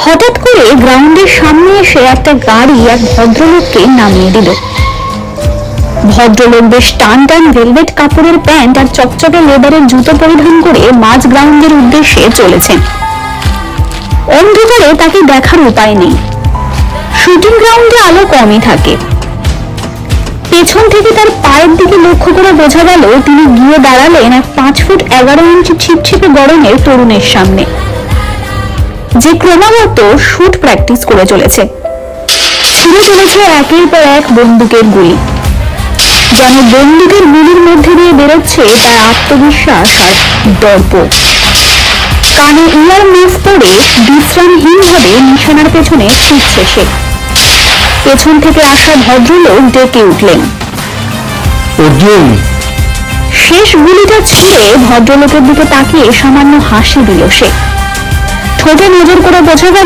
হঠাৎ করে গ্রাউন্ডের সামনে এসে একটা গাড়ি এক ভদ্রলোককে নামিয়ে দিল। ভদ্রলোক বেশ টান টান ভেলভেট কাপড়ের প্যান্ট আর চকচকে লেদারের জুতো পরিধান করে মাঝ গ্রাউন্ডের উদ্দেশ্যে চলেছেন। অন্ধকারে তাকে দেখার উপায় নেই। শুটিং গ্রাউন্ডে আলো কমই থাকে। পেছন থেকে তার পায়ের দিকে লক্ষ্য করে বোঝা গেল তিনি গিয়ে দাঁড়ালেন এক 5 ফুট 11 ইঞ্চি ছিপছিপে গরমের তরুণের সামনে, যে ক্রমাগত শুট প্র্যাকটিস করে চলেছে। ছুড়ে চলেছে একের পর এক বন্দুকের গুলি, যেন বন্দুকের গুলির মধ্যে দিয়ে বেরোচ্ছে তার আত্মবিশ্বাস আর দর্প। কানে ইয়ার মুভ পরে বিশ্রামহীনভাবে নিশানার পেছনে ছুটছে সে। পেছন থেকে আসা ভদ্রলোক ডেকে উঠলেন, অর্জুন। শেষ গুলিটা ছুঁড়ে ভদ্রলোকের দিকে তাকিয়ে সামান্য হাসি দিল সে। ঠোঁটে নজর করে বোঝা গেল